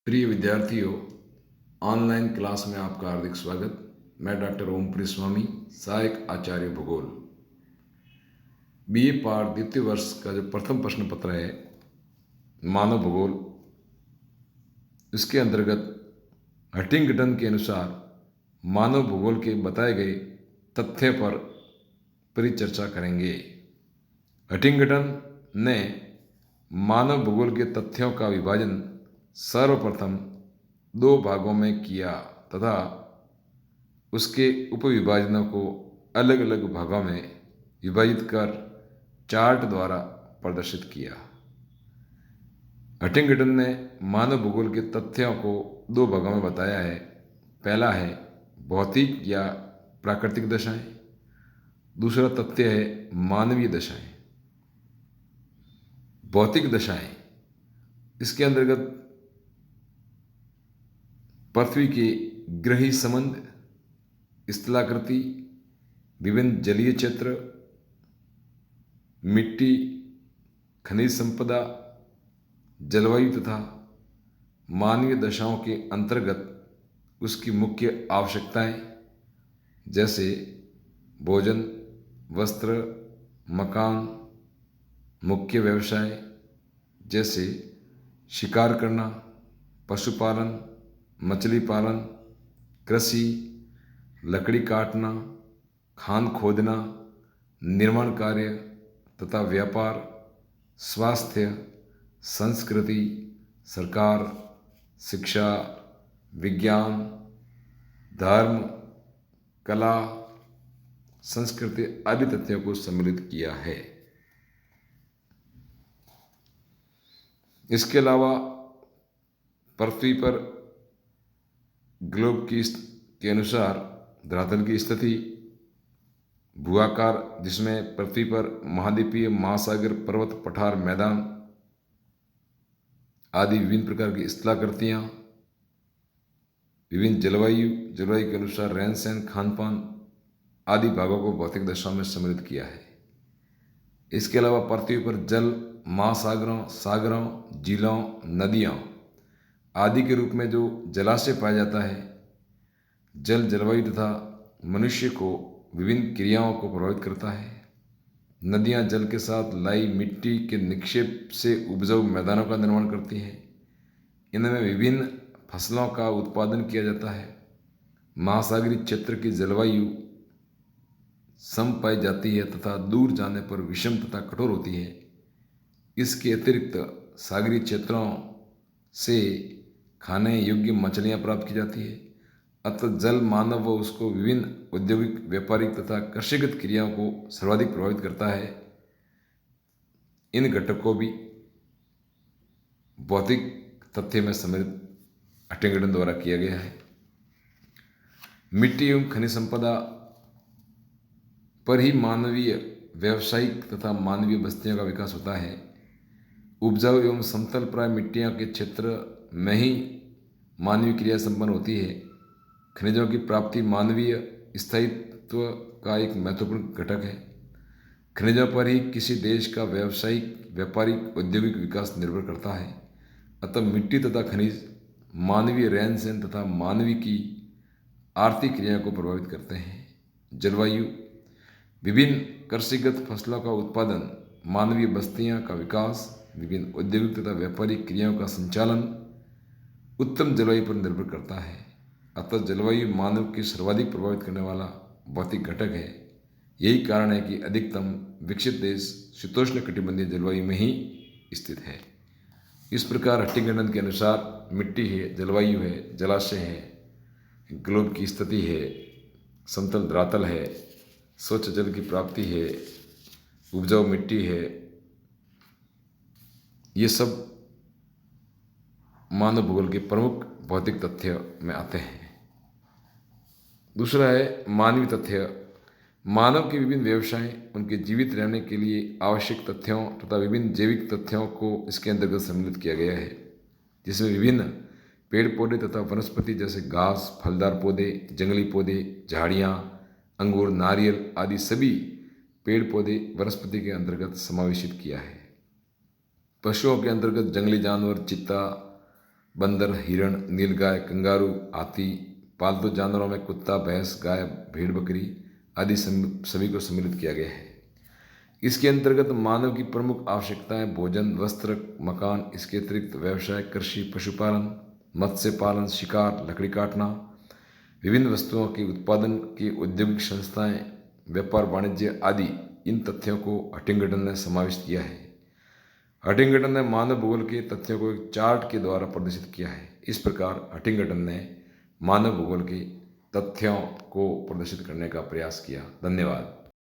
प्रिय विद्यार्थियों, online class में आपका हार्दिक स्वागत। मैं डॉक्टर ओमप्री स्वामी, सहायक आचार्य भूगोल, बीए पार्ट द्वितीय वर्ष का जो प्रथम प्रश्न पत्र है मानव भूगोल, इसके अंतर्गत हंटिंगटन के अनुसार मानव भूगोल के बताए गए तथ्य पर परिचर्चा करेंगे। हंटिंगटन ने मानव भूगोल के तथ्यों का विभाजन सर्वप्रथम दो भागों में किया तथा उसके उपविभाजनों को अलग अलग भागों में विभाजित कर चार्ट द्वारा प्रदर्शित किया। हंटिंगटन ने मानव भूगोल के तथ्यों को दो भागों में बताया है। पहला है भौतिक या प्राकृतिक दशाएं, दूसरा तथ्य है मानवीय दशाएं। भौतिक दशाएं, इसके अंतर्गत पृथ्वी के ग्रही संबंध, स्थलाकृति, विभिन्न जलीय क्षेत्र, मिट्टी, खनिज संपदा, जलवायु तथा मानवीय दशाओं के अंतर्गत उसकी मुख्य आवश्यकताएं जैसे भोजन, वस्त्र, मकान, मुख्य व्यवसाय जैसे शिकार करना, पशुपालन, मछली पालन, कृषि, लकड़ी काटना, खान खोदना, निर्माण कार्य तथा व्यापार, स्वास्थ्य, संस्कृति, सरकार, शिक्षा, विज्ञान, धर्म, कला, संस्कृति आदि तथ्यों को सम्मिलित किया है। इसके अलावा पृथ्वी पर ग्लोब के अनुसार धरातल की स्थिति भूआकार, जिसमें पृथ्वी पर महाद्वीपीय, महासागर, पर्वत, पठार, मैदान आदि विभिन्न प्रकार की स्थलाकृतियाँ, विभिन्न जलवायु के अनुसार रहन सहन, खान पान आदि भागों को भौतिक दशा में सम्मिलित किया है। इसके अलावा पृथ्वी पर जल महासागरों, सागरों, झीलों, नदियों आदि के रूप में जो जलाशय पाया जाता है, जल जलवायु तथा मनुष्य को विभिन्न क्रियाओं को प्रभावित करता है। नदियां जल के साथ लाई मिट्टी के निक्षेप से उपजाऊ मैदानों का निर्माण करती हैं। इनमें विभिन्न फसलों का उत्पादन किया जाता है। महासागरीय क्षेत्र की जलवायु सम पाई जाती है तथा दूर जाने पर विषम तथा कठोर होती है। इसके अतिरिक्त सागरीय क्षेत्रों से खाने योग्य मछलियाँ प्राप्त की जाती है। अतः जल मानव व उसको विभिन्न औद्योगिक, व्यापारिक तथा कृषिगत क्रियाओं को सर्वाधिक प्रभावित करता है। इन घटक को भी भौतिक तथ्य में सम्मिलित हंटिंगटन द्वारा किया गया है। मिट्टी एवं खनिज संपदा पर ही मानवीय, व्यावसायिक तथा मानवीय बस्तियों का विकास होता है। उपजाऊ एवं समतल प्राय मिट्टियों के क्षेत्र में ही मानवीय क्रिया संपन्न होती है। खनिजों की प्राप्ति मानवीय स्थायित्व का एक महत्वपूर्ण घटक है। खनिजों पर ही किसी देश का व्यावसायिक, व्यापारिक, औद्योगिक विकास निर्भर करता है। अतः मिट्टी तथा खनिज मानवीय रहन सहन तथा मानवीय की आर्थिक क्रियाओं को प्रभावित करते हैं। जलवायु, विभिन्न कृषिगत फसलों का उत्पादन, मानवीय बस्तियों का विकास, विभिन्न औद्योगिक तथा व्यापारिक क्रियाओं का संचालन उत्तम जलवायु पर निर्भर करता है। अतः जलवायु मानव की सर्वाधिक प्रभावित करने वाला भौतिक घटक है। यही कारण है कि अधिकतम विकसित देश शीतोष्ण कटिबंधीय जलवायु में ही स्थित है। इस प्रकार हंटिंगटन के अनुसार मिट्टी है, जलवायु है, जलाशय है, ग्लोब की स्थिति है, समतल धरातल है, स्वच्छ जल की प्राप्ति है, उपजाऊ मिट्टी है, ये सब मानव भूगोल के प्रमुख भौतिक तथ्य में आते हैं। दूसरा है मानवीय तथ्य। मानव के विभिन्न व्यवसाय, उनके जीवित रहने के लिए आवश्यक तथ्यों तथा विभिन्न जैविक तथ्यों को इसके अंतर्गत सम्मिलित किया गया है, जिसमें विभिन्न पेड़ पौधे तथा वनस्पति जैसे घास, फलदार पौधे, जंगली पौधे, झाड़ियाँ, अंगूर, नारियल आदि सभी पेड़ पौधे वनस्पति के अंतर्गत समावेशित किया है। पशुओं के अंतर्गत जंगली जानवर, चीता, बंदर, हिरण, नीलगाय, कंगारू, हाथी, पालतू जानवरों में कुत्ता, भैंस, गाय, भेड़, बकरी आदि सभी को सम्मिलित किया गया है। इसके अंतर्गत मानव की प्रमुख आवश्यकताएं भोजन, वस्त्र, मकान, इसके अतिरिक्त व्यवसाय, कृषि, पशुपालन, मत्स्य पालन, शिकार, लकड़ी काटना, विभिन्न वस्तुओं के उत्पादन की औद्योगिक संस्थाएं, व्यापार वाणिज्य आदि इन तथ्यों को हटिंगटन ने समाविष्ट किया है। हटिंगटन ने मानव भूगोल के तथ्यों को एक चार्ट के द्वारा प्रदर्शित किया है। इस प्रकार हटिंगटन ने मानव भूगोल के तथ्यों को प्रदर्शित करने का प्रयास किया। धन्यवाद।